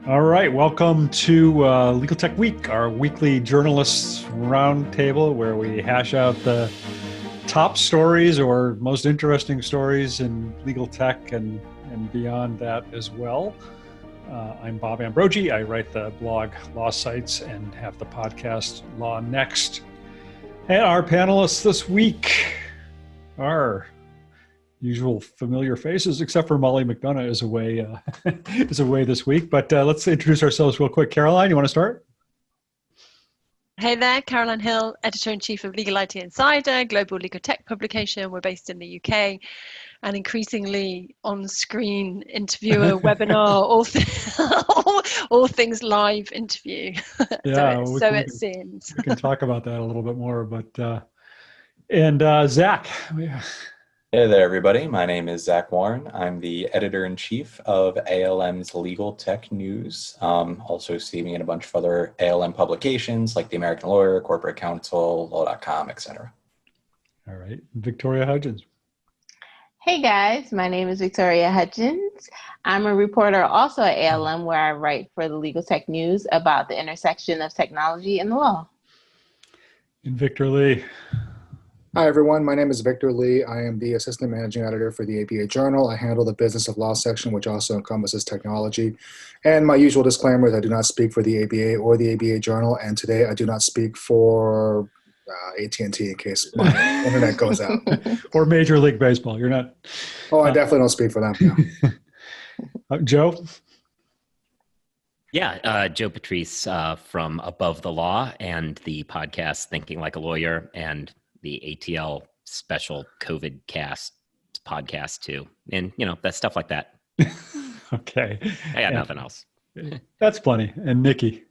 All right, welcome to Legal Tech Week, our weekly journalists roundtable where we hash out the top stories or most interesting stories in legal tech and beyond that as well. I'm Bob Ambrogi. I write the blog Law Sites and have the podcast Law Next. And our panelists this week are usual familiar faces, except for Molly McDonough is away this week. But let's introduce ourselves real quick. Caroline, you want to start? Hey there, Caroline Hill, Editor-in-Chief of Legal IT Insider, global legal tech publication. We're based in the UK, and increasingly on-screen interviewer, webinar, all things live interview. Yeah, it seems. We can talk about that a little bit more. But Zach. Hey there, everybody. My name is Zach Warren. I'm the editor-in-chief of ALM's Legal Tech News, also steaming in a bunch of other ALM publications like The American Lawyer, Corporate Counsel, Law.com, etc. All right. Victoria Hudgens. Hey guys, my name is Victoria Hudgens. I'm a reporter also at ALM where I write for the Legal Tech News about the intersection of technology and the law. And Victor Lee. Hi, everyone. My name is Victor Lee. I am the Assistant Managing Editor for the ABA Journal. I handle the Business of Law section, which also encompasses technology. And my usual disclaimer is I do not speak for the ABA or the ABA Journal. And today I do not speak for AT&T in case my internet goes out. Or Major League Baseball. You're not. Oh, I definitely don't speak for them. No. Joe? Yeah, Joe Patrice from Above the Law and the podcast Thinking Like a Lawyer and the ATL special COVID cast podcast too. And, that stuff like that. Okay. I got nothing else. That's plenty. And Nikki.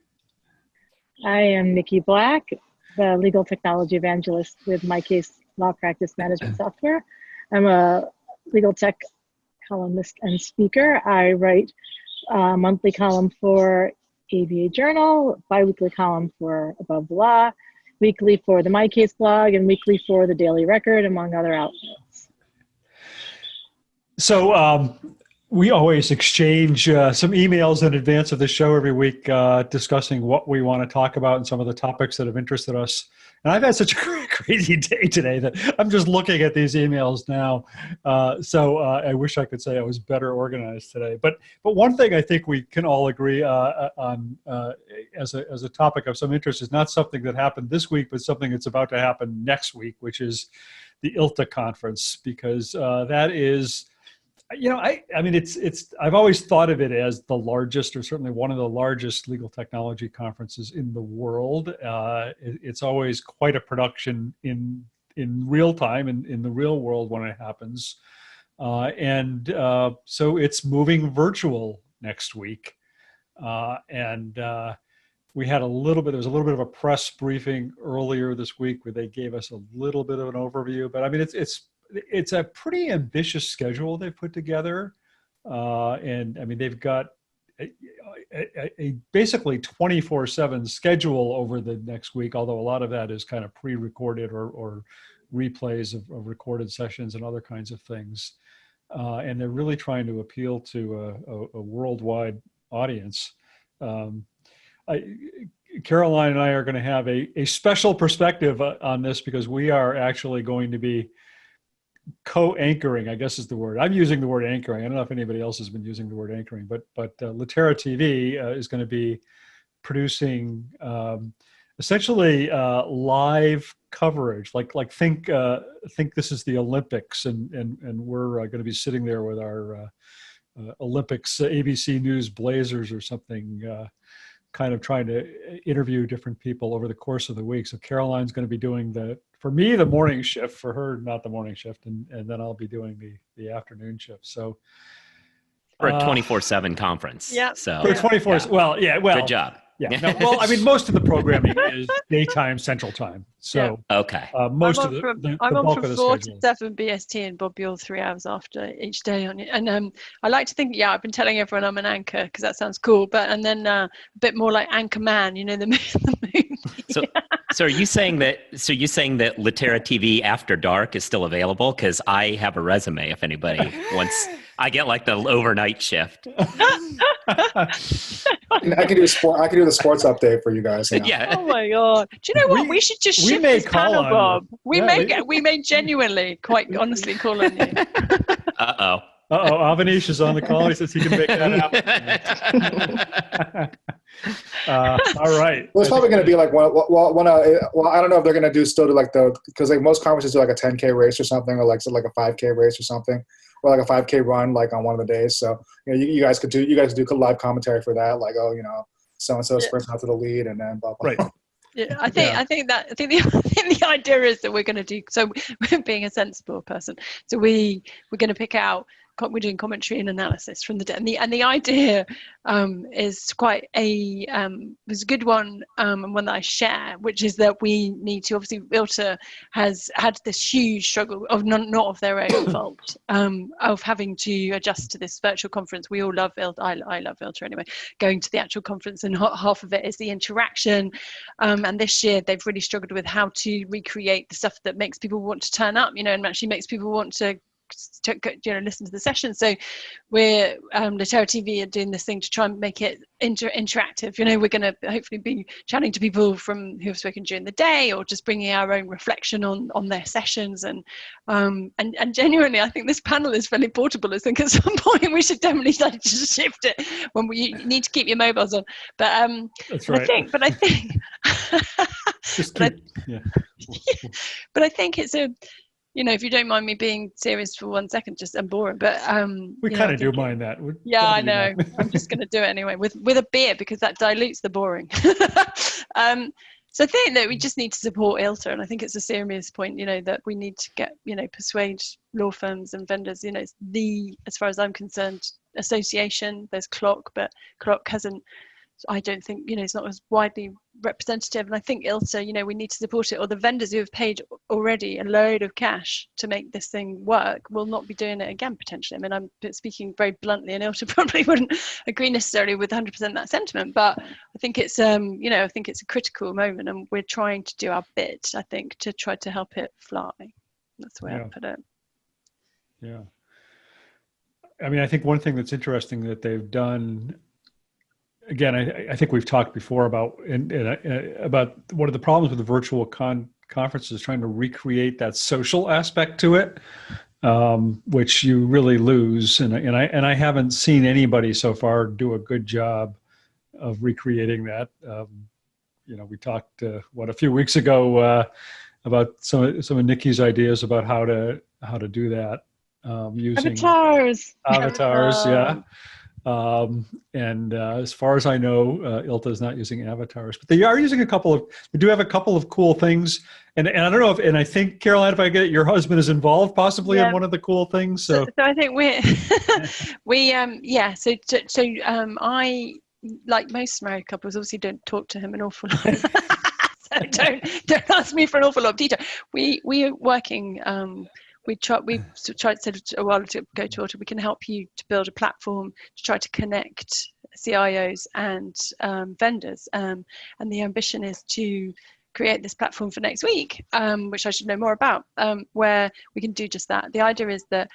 I am Nikki Black, the legal technology evangelist with My Case Law Practice Management Software. I'm a legal tech columnist and speaker. I write a monthly column for ABA Journal, bi-weekly column for Above the Law, weekly for the My Case blog, and weekly for the Daily Record, among other outlets. So we always exchange some emails in advance of the show every week discussing what we want to talk about and some of the topics that have interested us. And I've had such a crazy day today that I'm just looking at these emails now. So I wish I could say I was better organized today. But one thing I think we can all agree on as a topic of some interest is not something that happened this week, but something that's about to happen next week, which is the ILTA conference, because that is, I've always thought of it as the largest, or certainly one of the largest legal technology conferences in the world. It's always quite a production in real time, in the real world when it happens. So it's moving virtual next week. We had there was a little bit of a press briefing earlier this week where they gave us a little bit of an overview, but it's a pretty ambitious schedule they've put together. They've got a basically 24/7 schedule over the next week, although a lot of that is kind of pre-recorded or replays of recorded sessions and other kinds of things. And they're really trying to appeal to a worldwide audience. Caroline and I are going to have a special perspective on this because we are actually going to be co-anchoring, I guess is the word. I'm using the word anchoring. I don't know if anybody else has been using the word anchoring, but Litera TV is going to be producing essentially live coverage. Like think this is the Olympics, and we're going to be sitting there with our Olympics ABC News Blazers or something, kind of trying to interview different people over the course of the week. So Caroline's going to be doing for me, the morning shift, for her, not the morning shift. And then I'll be doing the afternoon shift. So for a 24/7 conference. Yeah. So for 24, yeah. Well, good job. Yeah. No, most of the programming is daytime Central Time. So okay. Most I'm of on the I'm bulk on of from the 4 schedule. to 7 BST, and Bob, you're 3 hours after each day on it. And I like to think, I've been telling everyone I'm an anchor because that sounds cool. And then a bit more like Anchor Man, the movie. So are you saying that? So you saying that Litera TV After Dark is still available? Because I have a resume. If anybody wants, I get like the overnight shift. I can do sport. I can do the sports update for you guys. Yeah. Oh my God. Do you know what? We should just shift may this call panel, on you. Bob. Yeah, We may genuinely, quite honestly call on you. Uh-oh. Avanish is on the call. He says he can make that happen. All right. Well, it's probably going to be like I don't know if they're going to still do like because like most conferences do like a 10K race or something, or like a 5K race or something, or like a 5K run like on one of the days. So you guys could do live commentary for that, like so and so sprints out to the lead and then blah blah. Right. Yeah, I think the idea is that we're going to do, so we're being a sensible person. So we're going to pick out, we're doing commentary and analysis from the day, and the idea is quite was a good one, and one that I share, which is that we need to, obviously ILTA has had this huge struggle of not of their own fault, of having to adjust to this virtual conference. We all love ILTA. I love ILTA anyway, going to the actual conference, and half of it is the interaction, and this year they've really struggled with how to recreate the stuff that makes people want to turn up, and actually makes people want to listen to the session. So we're Latera TV are doing this thing to try and make it interactive. We're going to hopefully be chatting to people who have spoken during the day, or just bringing our own reflection on their sessions, and genuinely I think this panel is fairly portable. I think at some point we should definitely just shift it when you need to keep your mobiles on, but That's right. I think Just but keep, I think it's a, if you don't mind me being serious for 1 second, just I'm boring, but we kind of do mind that. Yeah, I know. I'm just going to do it anyway with a beer, because that dilutes the boring. So I think that we just need to support ILTA, and I think it's a serious point, that we need to get, persuade law firms and vendors. It's as far as I'm concerned, association. There's CLOC, but CLOC hasn't. I don't think, it's not as widely representative. And I think ILTA, we need to support it, or the vendors who have paid already a load of cash to make this thing work will not be doing it again, potentially. I mean, I'm speaking very bluntly, and ILTA probably wouldn't agree necessarily with 100% that sentiment, but I think it's, I think it's a critical moment, and we're trying to do our bit, I think, to try to help it fly. That's the way I put it. Yeah. I mean, I think one thing that's interesting that they've done, again, I think we've talked before about about one of the problems with the virtual conferences, trying to recreate that social aspect to it, which you really lose. And I haven't seen anybody so far do a good job of recreating that. We talked a few weeks ago about some of Nikki's ideas about how to do that using avatars, yeah. And as far as I know, ILTA is not using avatars, but they are using they do have a couple of cool things. And I don't know and I think, Caroline, if I get it, your husband is involved possibly in one of the cool things. So I think I, like most married couples, obviously don't talk to him an awful lot. So don't ask me for an awful lot of detail. We are working, we tried said a while ago to ILTA, we can help you to build a platform to try to connect CIOs and vendors, and the ambition is to create this platform for next week, which I should know more about, where we can do just that. The idea is that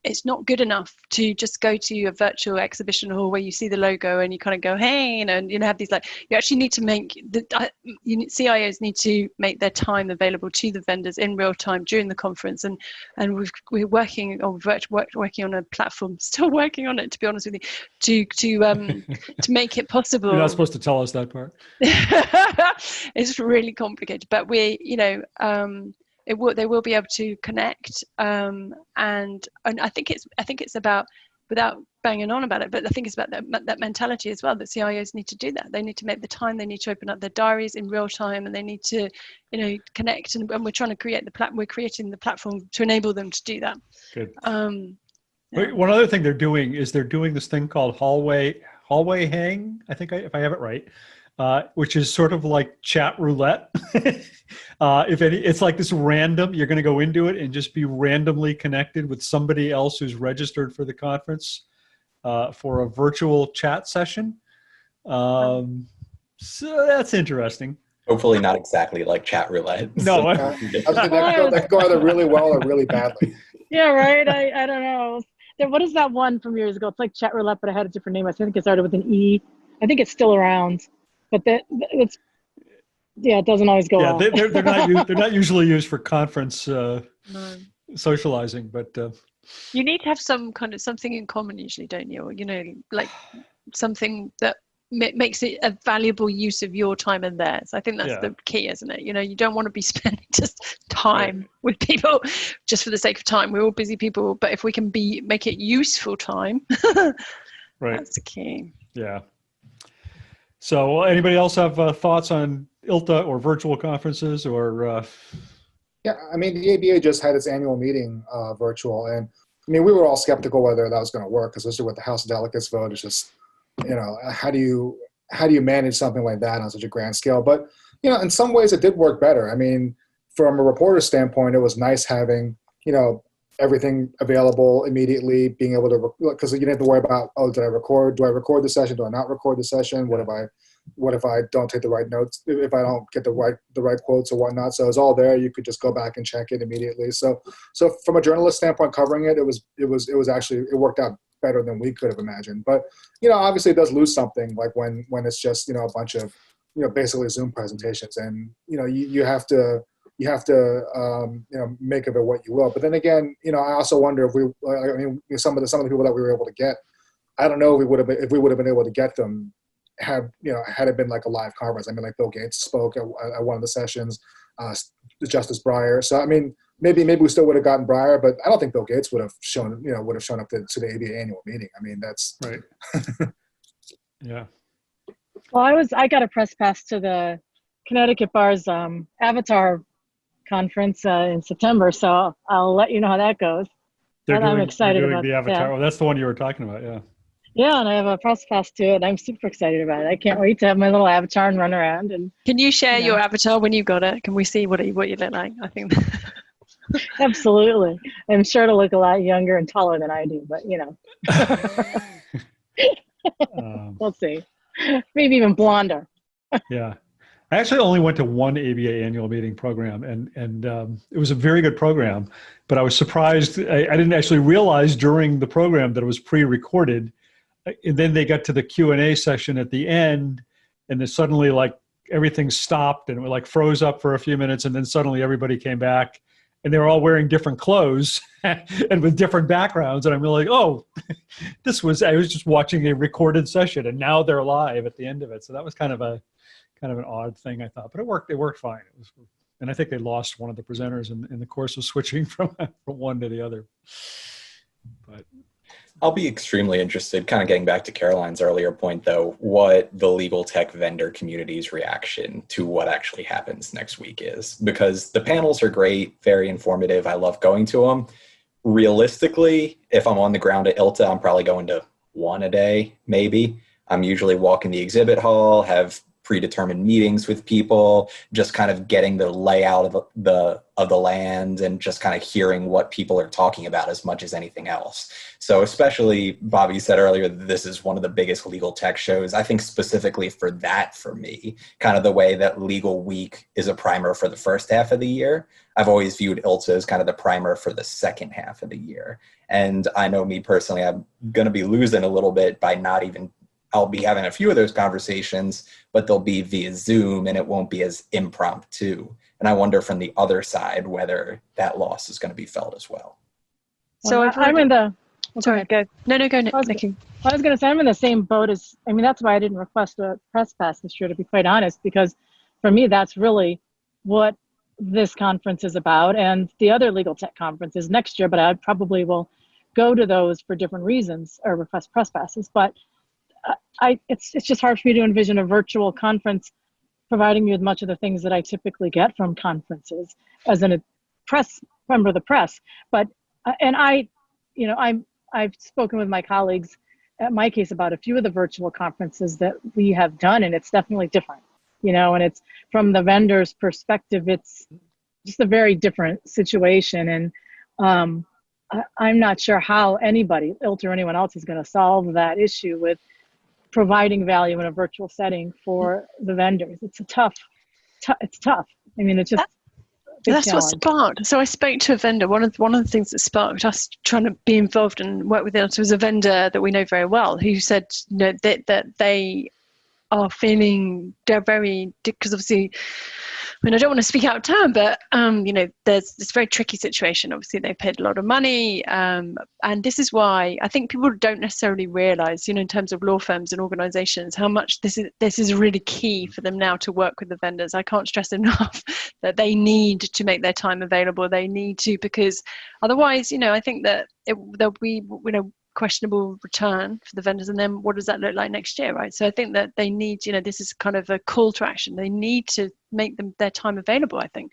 it's not good enough to just go to a virtual exhibition hall where you see the logo and you kind of go, hey, and have these, like, you actually need to make CIOs need to make their time available to the vendors in real time during the conference, and we're working on a platform, still working on it, to be honest with you, to make it possible. You're not supposed to tell us that part. It's really complicated, but they will be able to connect, and I think it's about, without banging on about it, but I think it's about that mentality as well, that CIOs need to do that. They need to make the time, they need to open up their diaries in real time, and they need to connect, and we're trying to create we're creating the platform to enable them to do that. Good. One other thing they're doing this thing called hallway hang, I think, if I have it right, which is sort of like chat roulette. It's like this random, you're going to go into it and just be randomly connected with somebody else who's registered for the conference for a virtual chat session. So that's interesting. Hopefully not exactly like chat roulette. No. That could go either really well or really badly. Yeah, right. I don't know. what is that one from years ago? It's like chat roulette, but it had a different name. I think it started with an E. I think it's still around, but it doesn't always go Yeah, well. they're not usually used for conference No. socializing, but You need to have some kind of something in common usually, don't you? Or, like something that makes it a valuable use of your time and theirs. I think that's the key, isn't it? You don't want to be spending just time with people just for the sake of time. We're all busy people, but if we can make it useful time, that's the key. Yeah. So anybody else have thoughts on ILTA or virtual conferences or? Yeah, I mean, the ABA just had its annual meeting virtual, and I mean, we were all skeptical whether that was going to work, especially with the House of Delegates vote. It's just, how do you manage something like that on such a grand scale? But in some ways, it did work better. I mean, from a reporter standpoint, it was nice having everything available immediately, being able to, because you didn't have to worry about, did I record? Do I record the session? Do I not record the session? What if I don't take the right notes? If I don't get the right quotes or whatnot? So it was all there. You could just go back and check it immediately. So from a journalist standpoint, covering it, it was actually, it worked out better than we could have imagined. But obviously it does lose something, like when it's just a bunch of basically Zoom presentations, and you have to make of it what you will. But then again, I also wonder if some of the people that we were able to get, I don't know if we would have been able to get them had it been like a live conference. I mean, like Bill Gates spoke at one of the sessions, Justice Breyer. So I mean, maybe we still would have gotten Breyer, but I don't think Bill Gates would have shown up to the ABA annual meeting. I mean, that's right. Yeah. Well, I got a press pass to the Connecticut Bar's Avatar conference in September, so I'll let you know how that goes. I'm excited about the Avatar. Yeah. Oh, that's the one you were talking about. Yeah. Yeah, and I have a press pass to it. I'm super excited about it. I can't wait to have my little avatar and run around. And can you share your avatar when you got it? Can we see what you look like? I think. Absolutely. I'm sure to look a lot younger and taller than I do, but we'll see. Maybe even blonder. Yeah. I actually only went to one ABA annual meeting program, and it was a very good program, but I was surprised. I didn't actually realize during the program that it was pre-recorded. And then they got to the Q&A session at the end, and then suddenly like everything stopped and it like froze up for a few minutes, and then suddenly everybody came back and they were all wearing different clothes and with different backgrounds. And I'm like, oh, I was just watching a recorded session and now they're live at the end of it. So that was kind of an odd thing, I thought, but it worked fine. And I think they lost one of the presenters in the course of switching from one to the other. But I'll be extremely interested, kind of getting back to Caroline's earlier point, though, what the legal tech vendor community's reaction to what actually happens next week is. Because the panels are great, very informative. I love going to them. Realistically, if I'm on the ground at ILTA, I'm probably going to one a day, maybe. I'm usually walking the exhibit hall, have predetermined meetings with people, just kind of getting the layout of the land and just kind of hearing what people are talking about as much as anything else. So especially, Bobby said earlier, this is one of the biggest legal tech shows. I think specifically for me, kind of the way that Legal Week is a primer for the first half of the year. I've always viewed ILTA as kind of the primer for the second half of the year. And I know me personally, I'm going to be losing a little bit by I'll be having a few of those conversations, but they'll be via Zoom and it won't be as impromptu. And I wonder from the other side whether that loss is going to be felt as well. So I'm in the... Sorry, go. No, go, Nikki. I was going to say I'm in the same boat as... I mean, that's why I didn't request a press pass this year, to be quite honest, because for me, that's really what this conference is about. And the other legal tech conference is next year, but I probably will go to those for different reasons or request press passes. But it's just hard for me to envision a virtual conference providing me with much of the things that I typically get from conferences as a member of the press. But I've spoken with my colleagues at my case about a few of the virtual conferences that we have done, and it's definitely different, and it's from the vendor's perspective, it's just a very different situation. And I'm not sure how anybody, ILTA or anyone else, is going to solve that issue with providing value in a virtual setting for the vendors. It's tough. I mean, it's just big That's challenge. what sparked. So I spoke to a vendor. One of the things that sparked us trying to be involved and work with ILTA was a vendor that we know very well, who said, that they are feeling they're very, because obviously, I mean, I don't want to speak out of turn, but there's this very tricky situation. Obviously, they've paid a lot of money, and this is why I think people don't necessarily realize, in terms of law firms and organizations, how much this is really key for them now to work with the vendors. I can't stress enough that they need to make their time available. They need to, because otherwise, I think that there'll be, questionable return for the vendors, and then what does that look like next year, right? So I think that they need, this is kind of a call to action. They need to make their time available, I think.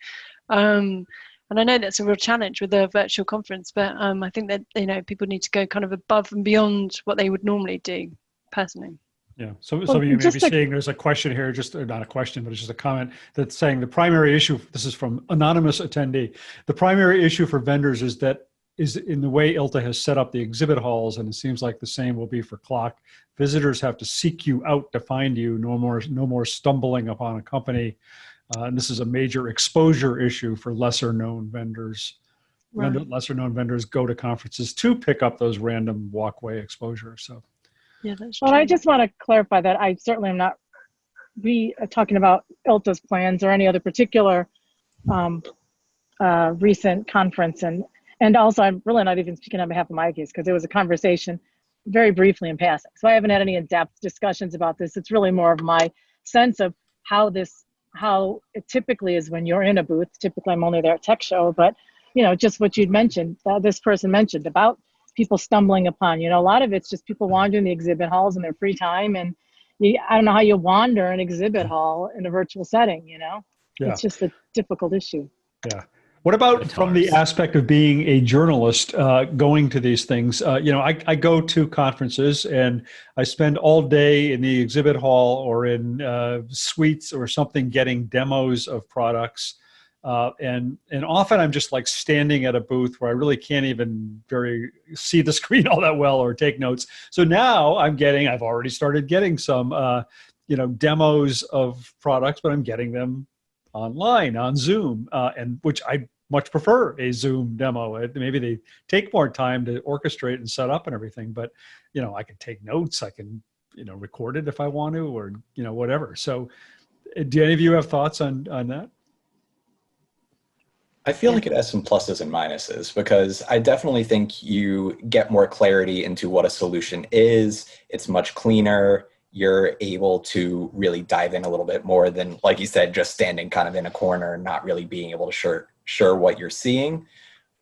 And I know that's a real challenge with a virtual conference, but I think that people need to go kind of above and beyond what they would normally do, personally. Yeah. So you may be seeing there's a question here, or not a question, but it's just a comment that's saying the primary issue, this is from anonymous attendee, the primary issue for vendors is in the way ILTA has set up the exhibit halls, and it seems like the same will be for CLOC. Visitors have to seek you out to find you, no more stumbling upon a company. And this is a major exposure issue for lesser known vendors. Right. Lesser known vendors go to conferences to pick up those random walkway exposure. So, yeah, that's true. Well, I just want to clarify that I certainly am not talking about ILTA's plans or any other particular recent conference. And also, I'm really not even speaking on behalf of my case, because there was a conversation very briefly in passing. So I haven't had any in-depth discussions about this. It's really more of my sense of how it typically is when you're in a booth. Typically, I'm only there at tech show, but just what you'd mentioned, this person mentioned about people stumbling upon, a lot of it's just people wandering the exhibit halls in their free time. And I don't know how you wander an exhibit hall in a virtual setting, Yeah. It's just a difficult issue. Yeah. What about from the aspect of being a journalist, going to these things? I go to conferences and I spend all day in the exhibit hall or in suites or something getting demos of products. And often I'm just like standing at a booth where I really can't even see the screen all that well or take notes. So now I've already started getting some, demos of products, but I'm getting them online on Zoom, and which I much prefer a Zoom demo. Maybe they take more time to orchestrate and set up and everything, but I can take notes. I can record it if I want to, or whatever. So, do any of you have thoughts on that? I feel like it has some pluses and minuses, because I definitely think you get more clarity into what a solution is. It's much cleaner. You're able to really dive in a little bit more than, like you said, just standing kind of in a corner and not really being able to sure what you're seeing.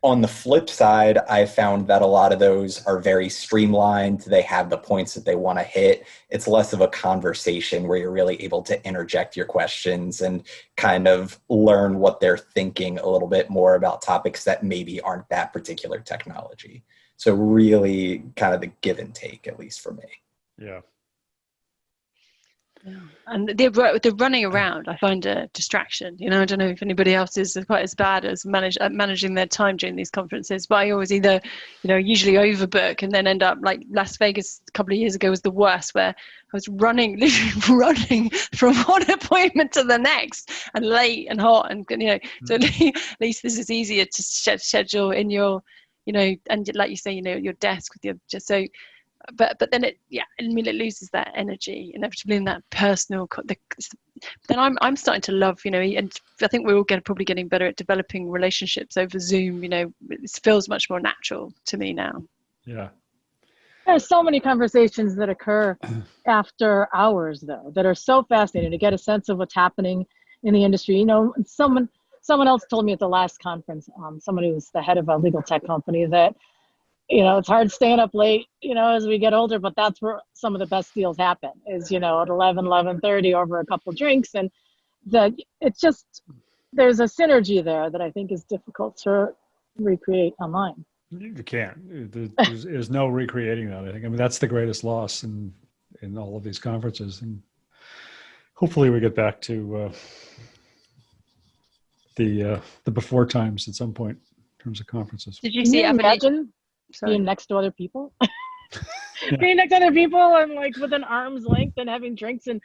On the flip side, I found that a lot of those are very streamlined. They have the points that they want to hit. It's less of a conversation where you're really able to interject your questions and kind of learn what they're thinking a little bit more about topics that maybe aren't that particular technology. So really kind of the give and take, at least for me. Yeah. Yeah. And the running around, I find a distraction. I don't know if anybody else is quite as bad as managing their time during these conferences, but I always either, usually overbook and then end up like Las Vegas a couple of years ago was the worst, where I was literally running from one appointment to the next and late and hot, and so at least this is easier to schedule in your, and like you say, your desk with your so. But then it loses that energy inevitably in that personal. Then I'm starting to love, and I think we're all probably getting better at developing relationships over Zoom. It feels much more natural to me now. Yeah. There's so many conversations that occur after hours, though, that are so fascinating to get a sense of what's happening in the industry. Someone else told me at the last conference, someone who was the head of a legal tech company, that it's hard staying up late, as we get older, but that's where some of the best deals happen is, at 11:30 over a couple drinks. And it's just, there's a synergy there that I think is difficult to recreate online. You can't. There's no recreating that, I think. I mean, that's the greatest loss in all of these conferences. And hopefully we get back to the before times at some point in terms of conferences. Did you see imagine being next to other people? Being next to other people and like within arm's length and having drinks and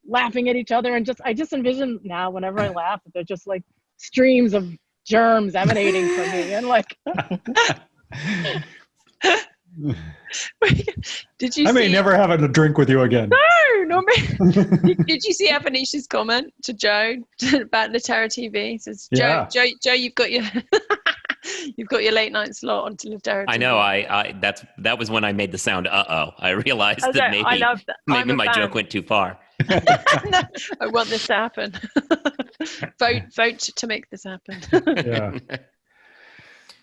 laughing at each other, and I just envision now whenever I laugh that they're just like streams of germs emanating from me, and like, Did you I may see? never have a drink with you again. No, me. Did you see Avanisha's comment to Joe about Litera TV? He says, Yeah. Joe, you've got your you've got your late night slot on to Litera TV. I know. That was when I made the sound. I realized that Okay, maybe I love that. I'm a my fan. joke went too far. No, I want this to happen. Vote to make this happen.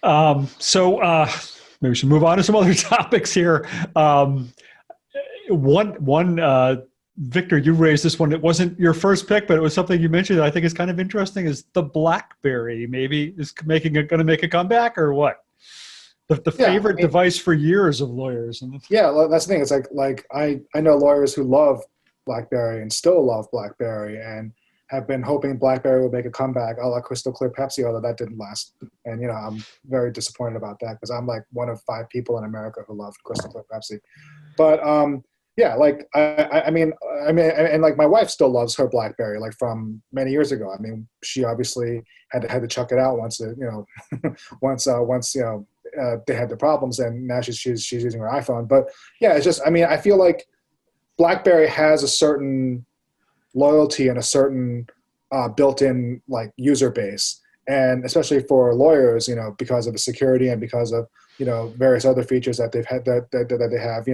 Yeah. So maybe we should move on to some other topics here. Victor, you raised this one. It wasn't your first pick, but it was something you mentioned that I think is kind of interesting. Is the BlackBerry maybe is going to make a comeback, or what? The favorite device for years of lawyers. Yeah, well, that's the thing. It's like I know lawyers who love BlackBerry and still love BlackBerry and have been hoping BlackBerry would make a comeback a la Crystal Clear Pepsi, although that didn't last. And I'm very disappointed about that because I'm like one of 5 people in America who loved Crystal Clear Pepsi. But yeah, like I mean, and like my wife still loves her BlackBerry, like from many years ago. I mean, she obviously had to chuck it out once it, once they had the problems, and now she's using her iPhone. But yeah, it's just, I mean, I feel like BlackBerry has a certain loyalty and a certain built-in like user base, and especially for lawyers, because of the security and because of various other features that they've had that they have,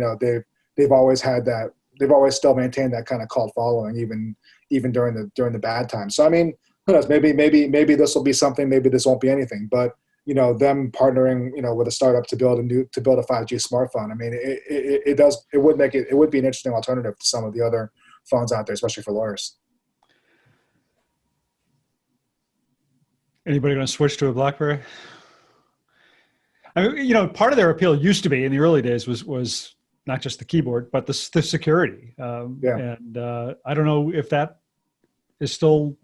they've always had that. They've always still maintained that kind of cult following, even during the bad times. So I mean, who knows? Maybe this will be something. Maybe this won't be anything. But them partnering with a startup to build a 5G smartphone. I mean, it would be an interesting alternative to some of the other phones out there, especially for lawyers. Anybody going to switch to a BlackBerry? I mean, part of their appeal used to be in the early days was not just the keyboard, but the security. And I don't know if that is still,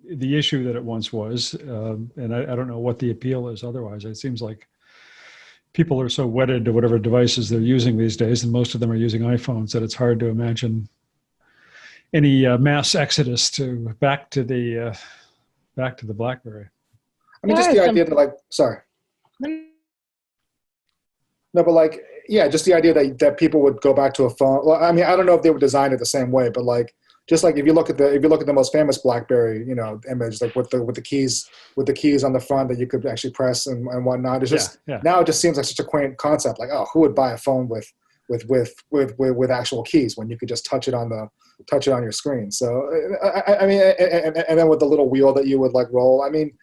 the issue that it once was. And I don't know what the appeal is otherwise. It seems like people are so wedded to whatever devices they're using these days, and most of them are using iPhones, that it's hard to imagine any mass exodus back to the BlackBerry. I mean, just the idea that sorry. No, but just the idea that people would go back to a phone. Well, I mean, I don't know if they were designed it the same way, but just like if you look at the most famous BlackBerry, image, like with the keys on the front that you could actually press and whatnot. It's just now it just seems like such a quaint concept. Like, oh, who would buy a phone with actual keys when you could just touch it on your screen? So I mean, and then with the little wheel that you would roll. I mean,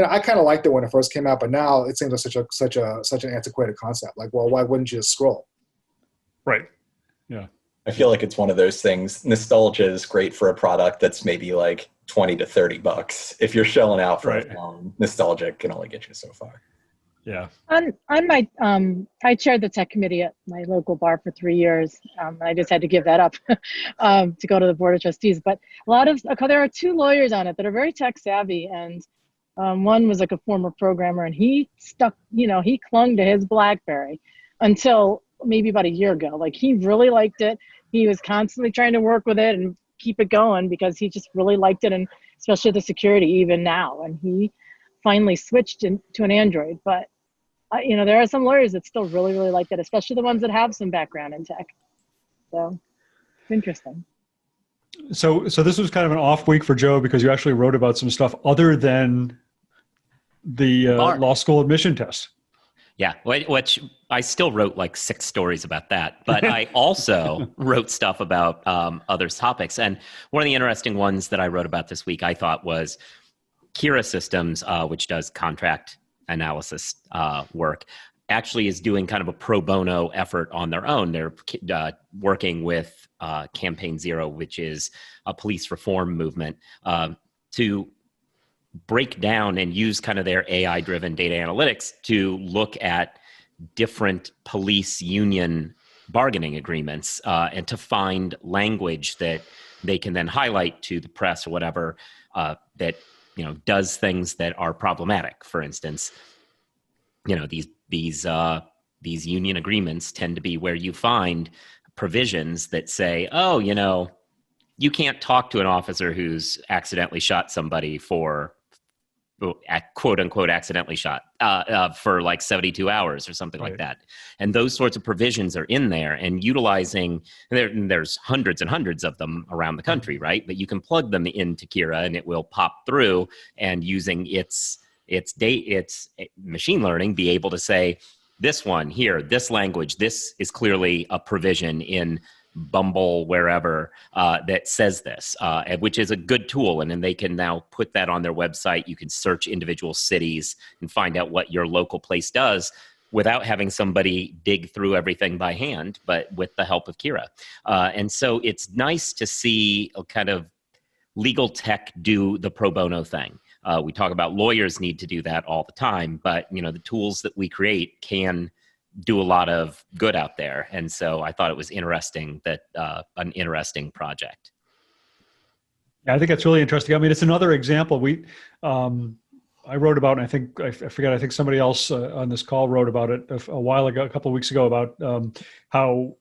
I kind of liked it when it first came out, but now it seems like such an antiquated concept. Like, well, why wouldn't you just scroll? Right. Yeah. I feel like it's one of those things. Nostalgia is great for a product that's maybe like $20 to $30. If you're shelling out for a phone, nostalgia can only get you so far. Yeah. On my I chaired the tech committee at my local bar for 3 years. I just had to give that up to go to the board of trustees. But there are 2 lawyers on it that are very tech savvy, and one was like a former programmer, and he he clung to his BlackBerry until maybe about a year ago. Like, he really liked it. He was constantly trying to work with it and keep it going because he just really liked it, and especially the security even now. And he finally switched to an Android. But there are some lawyers that still really, really like it, especially the ones that have some background in tech. So it's interesting. So this was kind of an off week for Joe because you actually wrote about some stuff other than the law school admission test. Yeah, which I still wrote 6 stories about that, but I also wrote stuff about other topics. And one of the interesting ones that I wrote about this week, I thought, was Kira Systems, which does contract analysis work, actually is doing kind of a pro bono effort on their own. They're working with Campaign Zero, which is a police reform movement, to break down and use kind of their AI-driven data analytics to look at different police union bargaining agreements and to find language that they can then highlight to the press or whatever that does things that are problematic. For instance, these union agreements tend to be where you find provisions that say, oh, you can't talk to an officer who's accidentally shot somebody for quote unquote accidentally shot for like 72 hours or something like that. And those sorts of provisions are in there, and utilizing, there's hundreds and hundreds of them around the country, right? But you can plug them into Kira and it will pop through, and using its machine learning, be able to say, this one here, this language, this is clearly a provision in Bumble, wherever, that says this, which is a good tool. And then they can now put that on their website. You can search individual cities and find out what your local place does without having somebody dig through everything by hand, but with the help of Kira. And so it's nice to see a kind of legal tech do the pro bono thing. We talk about lawyers need to do that all the time, but the tools that we create can do a lot of good out there. And so I thought it was interesting that an interesting project. Yeah, I think that's really interesting. I mean, it's another example. I wrote about, and I think somebody else on this call wrote about it a while ago, a couple of weeks ago, about how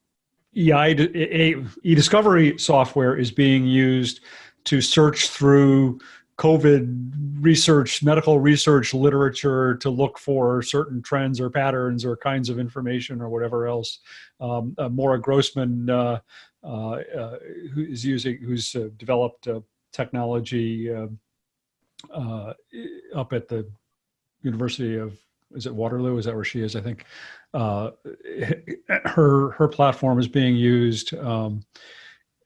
e-discovery software is being used to search through COVID research, medical research literature to look for certain trends or patterns or kinds of information or whatever else. Maura Grossman, who's developed technology up at the University of, is it Waterloo? Is that where she is? I think her platform is being used.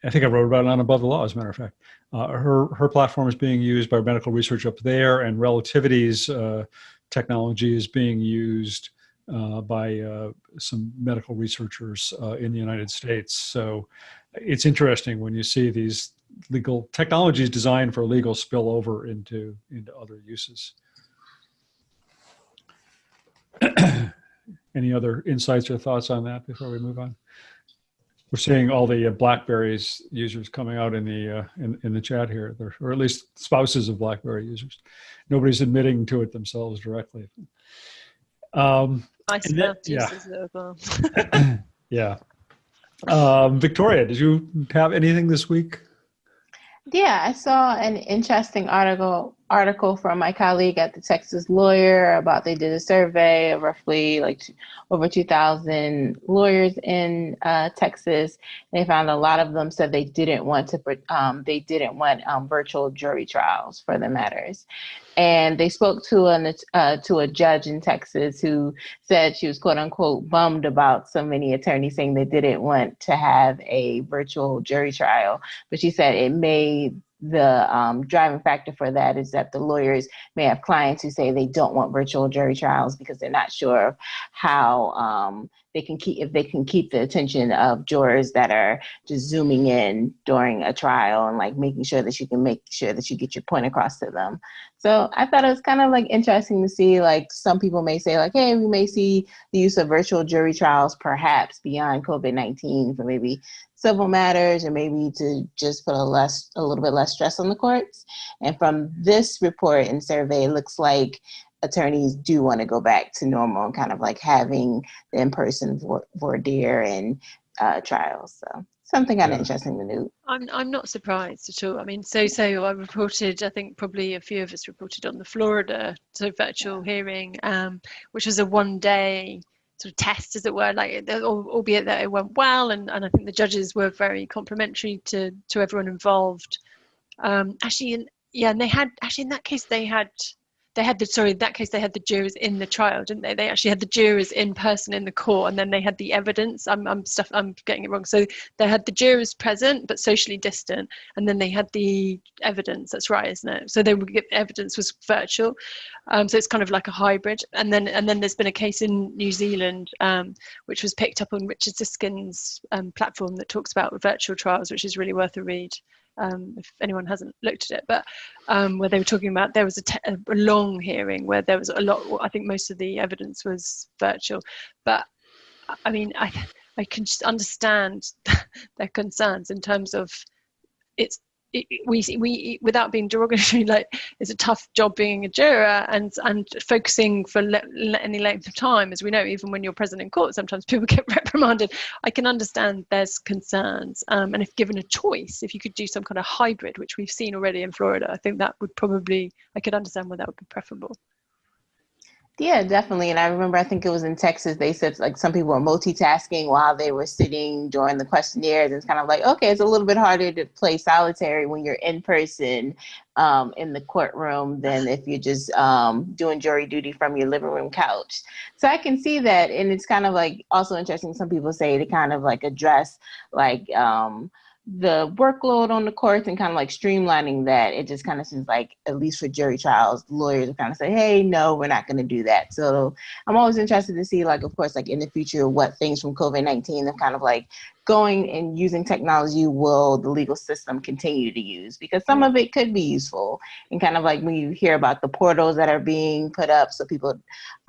I think I wrote about it on Above the Law, as a matter of fact. Her platform is being used by medical research up there, and Relativity's technology is being used by some medical researchers in the United States. So it's interesting when you see these legal technologies designed for legal spill over into other uses. Any other insights or thoughts on that before we move on? We're seeing all the BlackBerry's users coming out in the chat here, or at least spouses of BlackBerry users. Nobody's admitting to it themselves directly. I spouse uses it as well. Yeah. Victoria, did you have anything this week? Yeah, I saw an interesting article from my colleague at the Texas Lawyer about, they did a survey of roughly over 2,000 lawyers in Texas. They found a lot of them said they didn't want virtual jury trials for the matters. And they spoke to a judge in Texas who said she was, quote unquote, bummed about so many attorneys saying they didn't want to have a virtual jury trial. But she said it made the driving factor for that is that the lawyers may have clients who say they don't want virtual jury trials because they're not sure of how they can keep the attention of jurors that are just zooming in during a trial and making sure that you can make sure that you get your point across to them. So I thought it was kind of interesting to see, some people may say hey, we may see the use of virtual jury trials perhaps beyond COVID-19 for maybe civil matters, or maybe to just put a little bit less stress on the courts. And from this report and survey, it looks like attorneys do want to go back to normal and kind of having the in-person voir dire and trials. So something kind of interesting to note. I'm not surprised at all. I mean, so I reported, I think probably a few of us reported on the Florida virtual hearing, which was a one-day sort of test, as it were, albeit that it went well, and I think the judges were very complimentary to everyone involved. And they had in that case they had the jurors in the trial, didn't they? They actually had the jurors in person in the court, and then they had the evidence. I'm getting it wrong. So they had the jurors present but socially distant, and then they had the evidence. That's right, isn't it? So they would get evidence was virtual. So it's kind of like a hybrid. And then there's been a case in New Zealand, which was picked up on Richard Siskin's platform that talks about virtual trials, which is really worth a read. If anyone hasn't looked at it, but where they were talking about, there was a long hearing where there was a lot, I think most of the evidence was virtual, but I mean, I can just understand their concerns in terms of we without being derogatory, it's a tough job being a juror and focusing for any length of time, as we know, even when you're present in court, sometimes people get reprimanded. I can understand there's concerns. And if given a choice, if you could do some kind of hybrid, which we've seen already in Florida, I think that would probably, I could understand why that would be preferable. Yeah, definitely. And I remember, I think it was in Texas, they said like some people were multitasking while they were sitting during the questionnaires. It's kind of like, okay, it's a little bit harder to play solitary when you're in person in the courtroom than if you're just doing jury duty from your living room couch. So I can see that. And it's kind of like also interesting. Some people say to kind of like address like the workload on the courts and kind of like streamlining that. It just kind of seems like, at least for jury trials, lawyers kind of say, hey, no, we're not going to do that. So I'm always interested to see, like, of course, like in the future, what things from COVID-19 are kind of like going and using technology will the legal system continue to use, because some of it could be useful. And kind of like when you hear about the portals that are being put up so people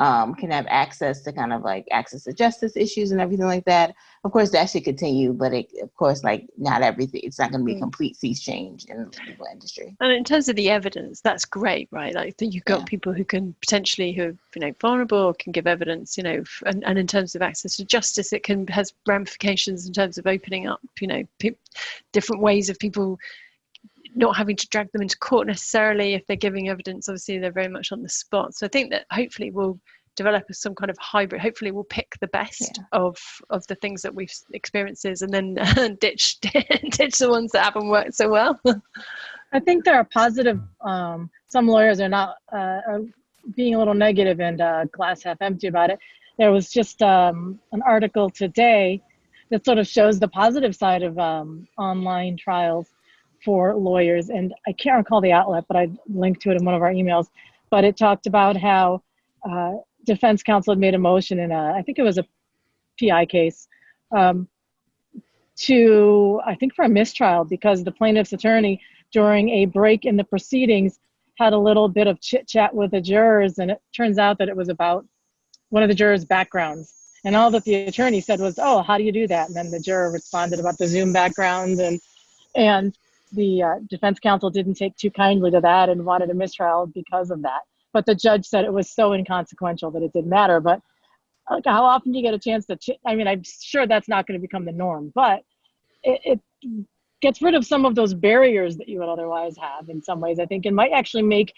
can have access to kind of like access to justice issues and everything like that. Of course, that should continue, but of course, like not everything, it's not going to be a complete sea change in the legal industry. And in terms of the evidence, that's great, right? Like you've got people who can potentially, who are vulnerable, can give evidence, and in terms of access to justice, it has ramifications in terms of opening up, different ways of people not having to drag them into court necessarily if they're giving evidence. Obviously, they're very much on the spot. So I think that hopefully we'll develop some kind of hybrid. Hopefully we'll pick the best of the things that we've experiences and then ditch the ones that haven't worked so well. I think there are positive, some lawyers are not are being a little negative and glass half empty about it. There was just an article today that sort of shows the positive side of online trials for lawyers. And I can't recall the outlet, but I linked to it in one of our emails. But it talked about how defense counsel had made a motion in I think it was a PI case, to, I think for a mistrial, because the plaintiff's attorney during a break in the proceedings had a little bit of chit chat with the jurors. And it turns out that it was about one of the jurors' backgrounds. And all that the attorney said was, oh, how do you do that? And then the juror responded about the Zoom background. And the defense counsel didn't take too kindly to that and wanted a mistrial because of that. But the judge said it was so inconsequential that it didn't matter. But how often do you get a chance to I mean, I'm sure that's not going to become the norm, but it gets rid of some of those barriers that you would otherwise have in some ways. I think it might actually make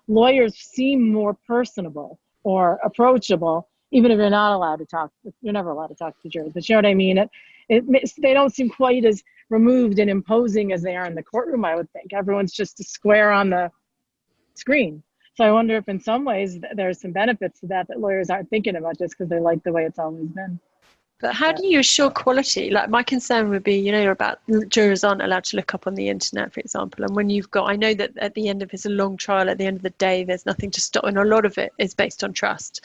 lawyers seem more personable or approachable, even if you're not allowed to talk. You're never allowed to talk to jurors, but you know what I mean? They don't seem quite as removed and imposing as they are in the courtroom, I would think. Everyone's just a square on the screen. So I wonder if in some ways there's some benefits to that lawyers aren't thinking about just because they like the way it's always been. But how do you assure quality? Like my concern would be, about jurors aren't allowed to look up on the internet, for example. And when you've got, I know that at the end of it's a long trial, at the end of the day, there's nothing to stop. And a lot of it is based on trust.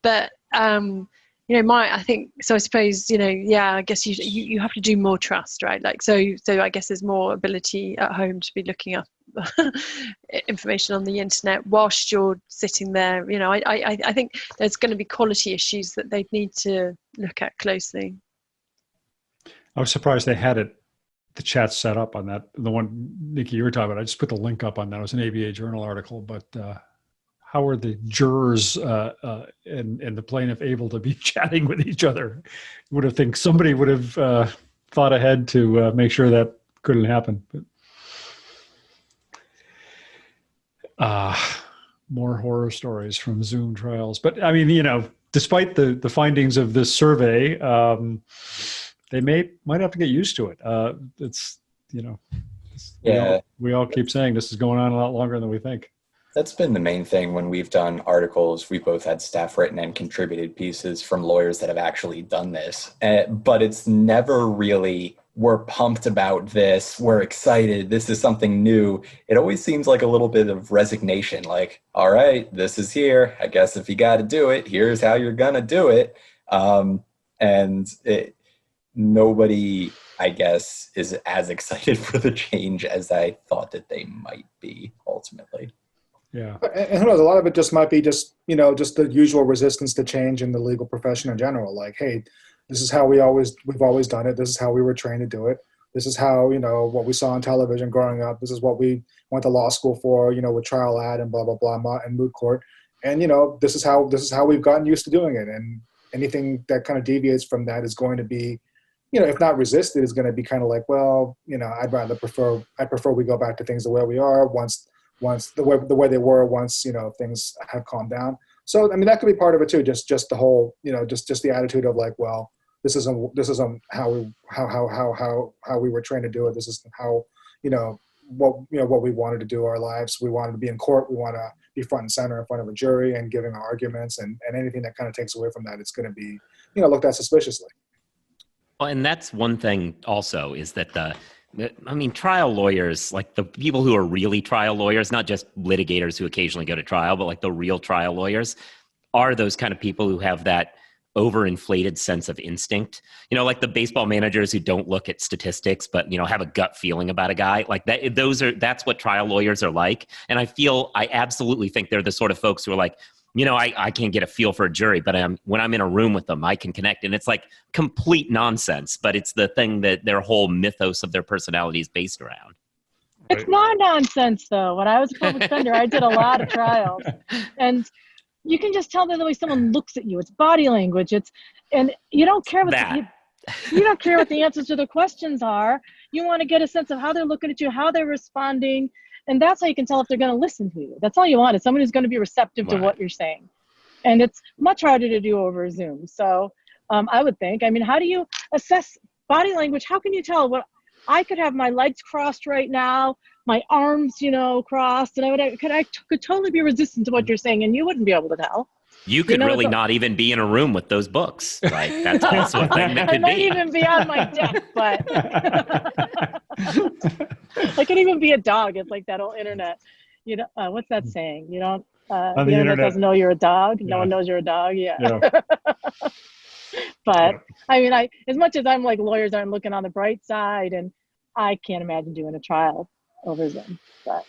But, I think, so I suppose, I guess you have to do more trust, right? Like, so I guess there's more ability at home to be looking up information on the internet whilst you're sitting there. I think there's going to be quality issues that they need to look at closely. I was surprised they had the chat set up on that. The one, Nikki, you were talking about, I just put the link up on that. It was an ABA Journal article, but how are the jurors and the plaintiff able to be chatting with each other? You would have think somebody would have thought ahead to make sure that couldn't happen. But more horror stories from Zoom trials. But I mean, despite the findings of this survey, they might have to get used to it. We all keep saying this is going on a lot longer than we think. That's been the main thing when we've done articles. We both had staff written and contributed pieces from lawyers that have actually done this. But it's never really, we're pumped about this, we're excited, this is something new. It always seems like a little bit of resignation, like, all right, this is here. I guess if you got to do it, here's how you're going to do it. Nobody, I guess, is as excited for the change as I thought that they might be ultimately. Yeah. And who knows, a lot of it just might be just the usual resistance to change in the legal profession in general. Like, hey, this is how we've always done it. This is how we were trained to do it. This is how, what we saw on television growing up. This is what we went to law school for, with trial ad and blah, blah, blah, and moot court. And, this is how we've gotten used to doing it. And anything that kind of deviates from that is going to be, if not resisted, is going to be kind of like, well, I prefer we go back to things the way we are once the way they were once, things have calmed down. So, I mean, that could be part of it too. Just the whole, just the attitude of like, well, this isn't how we were trained to do it. This isn't how, what we wanted to do our lives. We wanted to be in court. We want to be front and center in front of a jury and giving our arguments, and anything that kind of takes away from that, it's going to be, looked at suspiciously. Well, and that's one thing also is that trial lawyers, like the people who are really trial lawyers, not just litigators who occasionally go to trial, but like the real trial lawyers are those kind of people who have that overinflated sense of instinct, like the baseball managers who don't look at statistics, but, have a gut feeling about a guy like that. That's what trial lawyers are like. And I absolutely think they're the sort of folks who are like, I can't get a feel for a jury, but when I'm in a room with them, I can connect. And it's like complete nonsense, but it's the thing that their whole mythos of their personality is based around. It's not nonsense, though. When I was a public defender, I did a lot of trials. And you can just tell the way someone looks at you. It's body language. And you don't care what you don't care what the answers to the questions are. You want to get a sense of how they're looking at you, how they're responding. And that's how you can tell if they're going to listen to you. That's all you want, is someone who's going to be receptive to what you're saying. And it's much harder to do over Zoom. So I would think, how do you assess body language? How can you tell? I could have my legs crossed right now, my arms, crossed, and I could totally be resistant to what you're saying, and you wouldn't be able to tell. You could really not even be in a room with those books. Like, that's also a thing that could be. I might even be on my deck, but I could even be a dog. It's like that old internet. What's that saying? The internet doesn't know you're a dog. No one knows you're a dog. Yeah. But as much as I'm like lawyers aren't looking on the bright side, and I can't imagine doing a trial over Zoom. But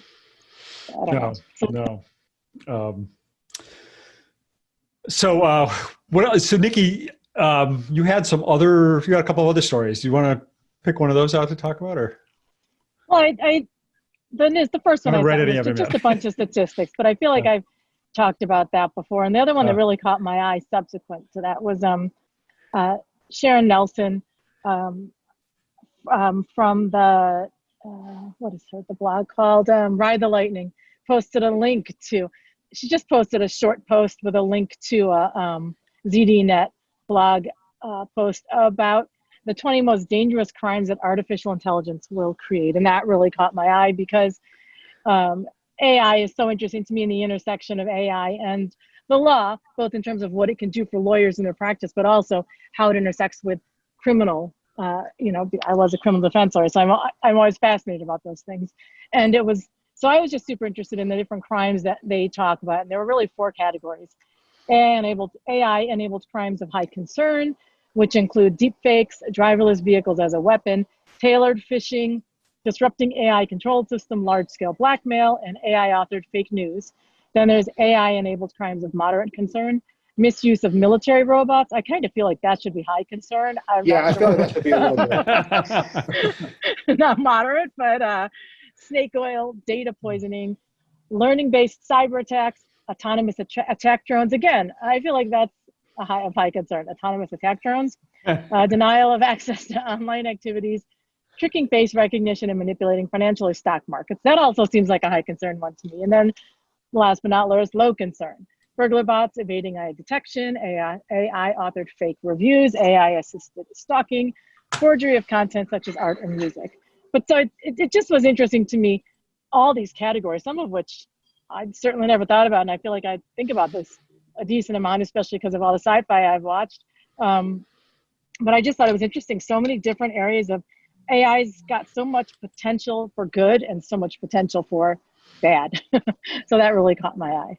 I don't know. No. So Nikki, you had a couple of other stories. Do you want to pick one of those out to talk about, or? Well, the first one I read was just a bunch of statistics, but I feel like I've talked about that before. And the other one that really caught my eye subsequent to that was Sharon Nelson from the the blog called Ride the Lightning, posted a link to. She just posted a short post with a link to a ZDNet blog post about the 20 most dangerous crimes that artificial intelligence will create. And that really caught my eye because AI is so interesting to me, in the intersection of AI and the law, both in terms of what it can do for lawyers in their practice, but also how it intersects with criminal. I was a criminal defense lawyer, so I'm always fascinated about those things. And so I was just super interested in the different crimes that they talk about. And there were really 4 categories. AI-enabled crimes of high concern, which include deepfakes, driverless vehicles as a weapon, tailored phishing, disrupting AI control system, large-scale blackmail, and AI-authored fake news. Then there's AI-enabled crimes of moderate concern, misuse of military robots. I kind of feel like that should be high concern. I feel like that should be a little bit. Not moderate, but snake oil, data poisoning, learning-based cyber attacks, autonomous attack drones. Again, I feel like that's of high concern. Autonomous attack drones, denial of access to online activities, tricking face recognition, and manipulating financial or stock markets. That also seems like a high concern one to me. And then last but not least, low concern. Burglar bots, evading eye detection, AI-authored fake reviews, AI-assisted stalking, forgery of content such as art or music. But so it just was interesting to me, all these categories, some of which I'd certainly never thought about. And I feel like I think about this a decent amount, especially because of all the sci-fi I've watched. But I just thought it was interesting. So many different areas of AI's got so much potential for good and so much potential for bad. So that really caught my eye.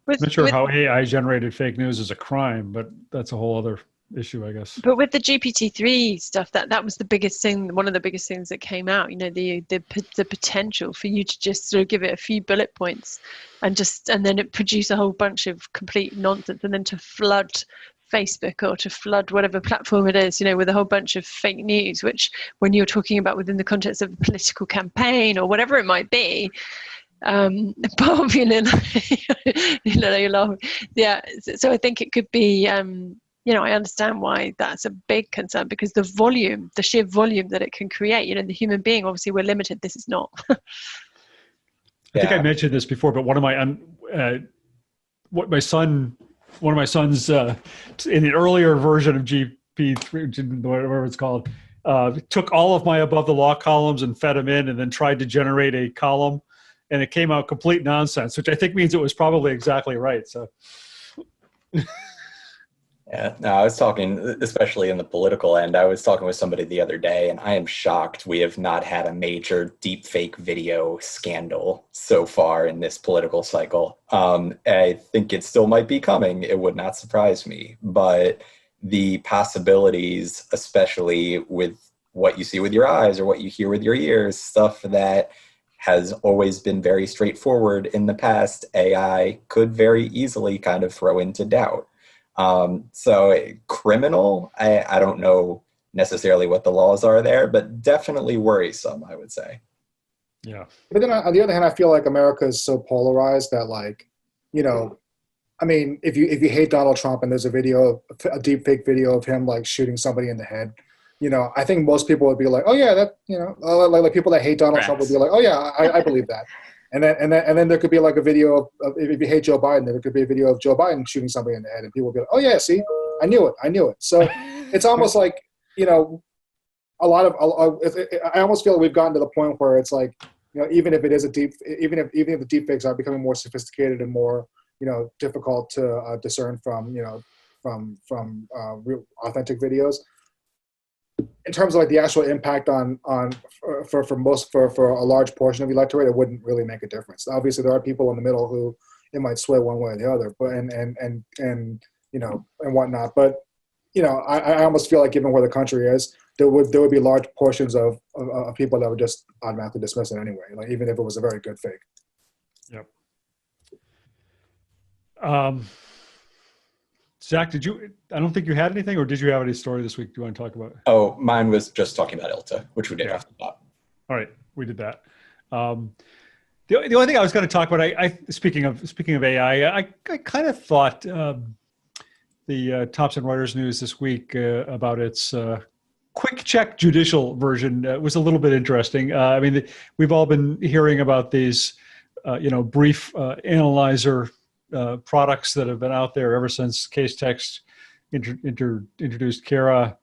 I'm not sure how AI generated fake news is a crime, but that's a whole other issue, I guess. But with the GPT-3 stuff, that was the biggest thing, one of the biggest things that came out, the potential for you to just sort of give it a few bullet points and then it produce a whole bunch of complete nonsense, and then to flood Facebook or to flood whatever platform it is, with a whole bunch of fake news, which when you're talking about within the context of a political campaign or whatever it might be, Bob, you're laughing. Yeah, so I think it could be I understand why that's a big concern, because the volume, the sheer volume that it can create, the human being, obviously we're limited. This is not. I think I mentioned this before, but one of my son's in the earlier version of GP3, whatever it's called, took all of my above the law columns and fed them in, and then tried to generate a column, and it came out complete nonsense, which I think means it was probably exactly right. So. Yeah, no, I was talking, especially in the political end, I was talking with somebody the other day, and I am shocked we have not had a major deepfake video scandal so far in this political cycle. I think it still might be coming. It would not surprise me. But the possibilities, especially with what you see with your eyes or what you hear with your ears, stuff that has always been very straightforward in the past, AI could very easily kind of throw into doubt. So criminal, I don't know necessarily what the laws are there, but definitely worrisome, I would say. Yeah. But then on the other hand, I feel like America is so polarized that, like, I mean, if you hate Donald Trump and there's a deep fake video of him like shooting somebody in the head, I think most people would be like, oh yeah, that, like people that hate Donald Trump would be like, oh yeah, I believe that. And then there could be like a video of if you hate Joe Biden, there could be a video of Joe Biden shooting somebody in the head, and people would be like, oh yeah, see, I knew it. So it's almost like, a lot of, I almost feel like we've gotten to the point where it's like, even if it is even if the deep fakes are becoming more sophisticated and more, difficult to discern from, from real authentic videos, in terms of like the actual impact for a large portion of the electorate, it wouldn't really make a difference. Obviously, there are people in the middle who it might sway one way or the other, but and whatnot. But I almost feel like, given where the country is, there would be large portions of people that would just automatically dismiss it anyway, like even if it was a very good fake. Yep. Zach, I don't think you had anything, or did you have any story this week you want to talk about? Oh, mine was just talking about ILTA, which we did off the top. All right, we did that. The only thing I was going to talk about, speaking of AI, I kind of thought the Thomson Reuters news this week about its quick check judicial version was a little bit interesting. I mean, we've all been hearing about these, brief analyzer products that have been out there ever since Case Text introduced Kara.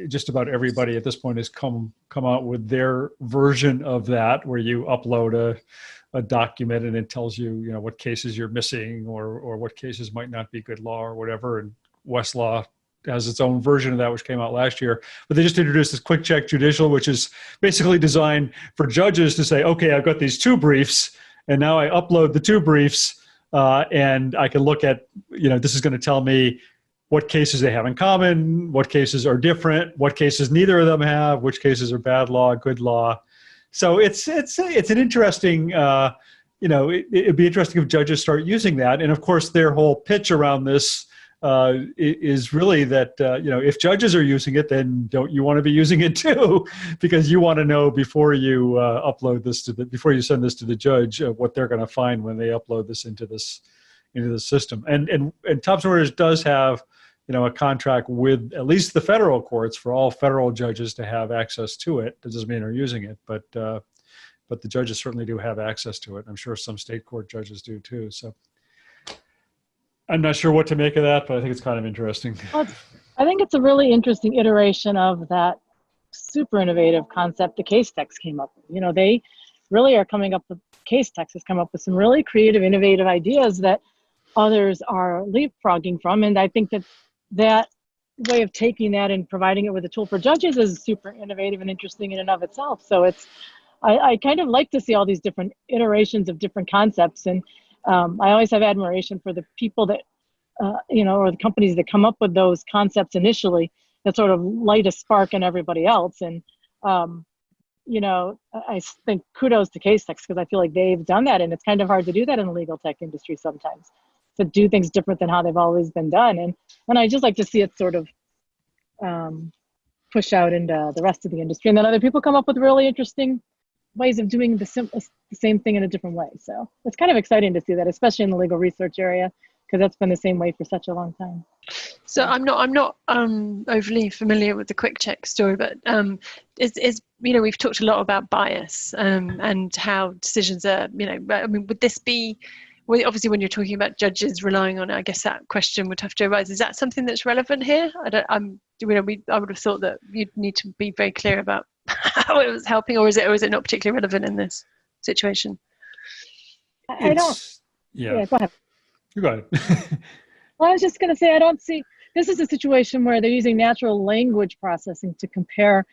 Just about everybody at this point has come out with their version of that, where you upload a document and it tells you, what cases you're missing or what cases might not be good law or whatever. And Westlaw has its own version of that, which came out last year. But they just introduced this quick check judicial, which is basically designed for judges to say, okay, I've got these 2 briefs, and now I upload the 2 briefs, and I can look at, this is going to tell me what cases they have in common, what cases are different, what cases neither of them have, which cases are bad law, good law. So it's an interesting, it'd be interesting if judges start using that. And of course, their whole pitch around this is really that, if judges are using it, then don't you want to be using it too? Because you want to know before you upload this before you send this to the judge, what they're going to find when they upload this into the system. And Thomson Reuters does have, a contract with at least the federal courts for all federal judges to have access to it. That doesn't mean they're using it, but the judges certainly do have access to it. I'm sure some state court judges do too. So I'm not sure what to make of that, but I think it's kind of interesting. Well, I think it's a really interesting iteration of that super innovative concept the Case Text came up with. They really are coming up with, Case Text has come up with some really creative, innovative ideas that others are leapfrogging from. And I think that way of taking that and providing it with a tool for judges is super innovative and interesting in and of itself. So I kind of like to see all these different iterations of different concepts. And I always have admiration for the people that, or the companies that come up with those concepts initially that sort of light a spark in everybody else. And, I think kudos to Case Text, because I feel like they've done that. And it's kind of hard to do that in the legal tech industry sometimes, to do things different than how they've always been done. And I just like to see it sort of push out into the rest of the industry. And then other people come up with really interesting ways of doing the same thing in a different way. So it's kind of exciting to see that, especially in the legal research area, because that's been the same way for such a long time. So I'm not overly familiar with the quick check story, but is we've talked a lot about bias and how decisions are, I mean, would this be, well, obviously when you're talking about judges relying on it, I guess that question would have to arise. Is that something that's relevant here? I would have thought that you'd need to be very clear about how it was helping, or is it not particularly relevant in this situation? I don't. Yeah. Go ahead. You go ahead. Well, I was just going to say, I don't see, this is a situation where they're using natural language processing to compare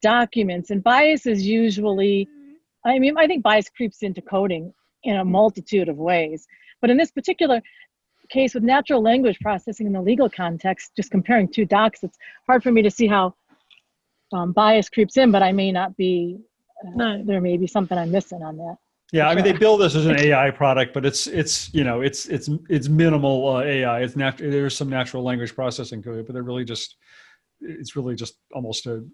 documents, and bias is usually, I think bias creeps into coding in a multitude of ways. But in this particular case with natural language processing in the legal context, just comparing two docs, it's hard for me to see how bias creeps in, but I may not be, there may be something I'm missing on that. Yeah, I mean, they build this as an AI product, but it's minimal AI. There's some natural language processing to it, but it's really just almost a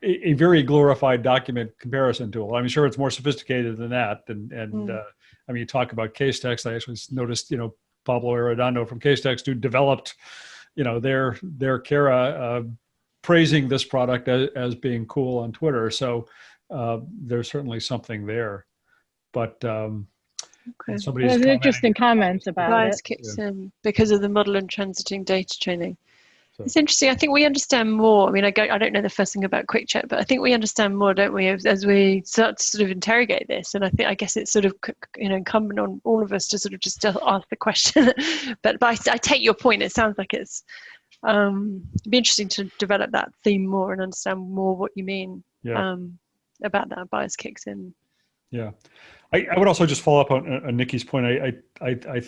very glorified document comparison tool. I'm sure it's more sophisticated than that. I mean, you talk about case text. I actually noticed, Pablo Arredondo from Case Text, who developed, their Kara, praising this product as being cool on Twitter. So there's certainly something there. But there's an interesting comment about bias it. kicks in because of the model and transiting data training. So. It's interesting. I think we understand more. I mean, I don't know the first thing about quick check, but I think we understand more, don't we, as we start to sort of interrogate this. And I guess it's sort of incumbent on all of us to sort of just ask the question. but I take your point. It sounds like it's it'd be interesting to develop that theme more and understand more what you mean about that bias kicks in. Yeah, I would also just follow up on Nikki's point. I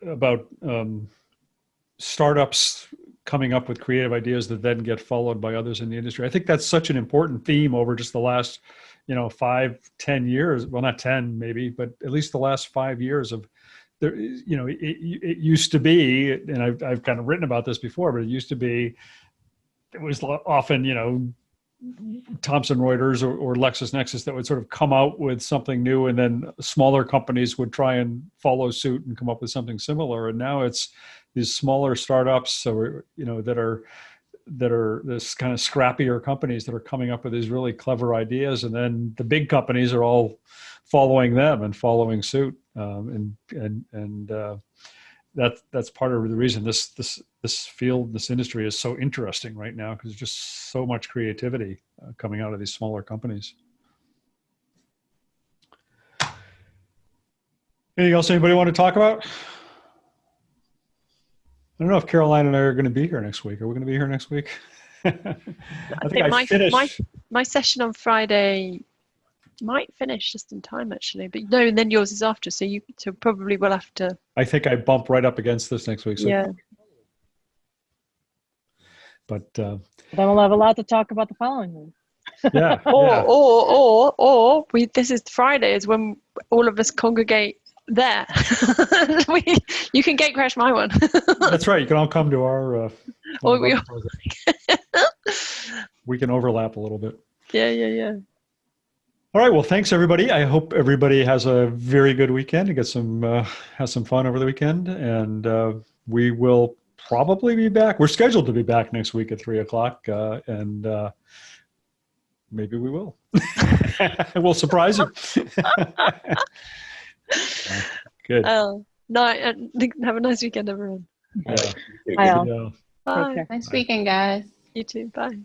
about startups coming up with creative ideas that then get followed by others in the industry. I think that's such an important theme over just the last, 5-10 years. Well, not 10 maybe, but at least the last 5 years of there. It used to be, and I've kind of written about this before, but it used to be, it was often, Thomson Reuters or LexisNexis that would sort of come out with something new, and then smaller companies would try and follow suit and come up with something similar. And now it's these smaller startups, that are this kind of scrappier companies that are coming up with these really clever ideas, and then the big companies are all following them and following suit. That's part of the reason this field, this industry is so interesting right now, because there's just so much creativity coming out of these smaller companies. Anything else anybody want to talk about? I don't know if Caroline and I are going to be here next week. Are we going to be here next week? I think my session on Friday might finish just in time, actually. But no, and then yours is after, so probably will have to. I think I bump right up against this next week. So. Yeah. But then we'll have a lot to talk about the following week. Yeah. Or this is Friday is when all of us congregate there. You can gate crash my one. That's right. You can all come to our. We can overlap a little bit. Yeah. All right. Well, thanks everybody. I hope everybody has a very good weekend and has some fun over the weekend. And we will probably be back. We're scheduled to be back next week at 3:00, and maybe we will. We'll surprise you. Good. No, have a nice weekend, everyone. Yeah. Bye. Bye. Nice weekend, guys. You too. Bye.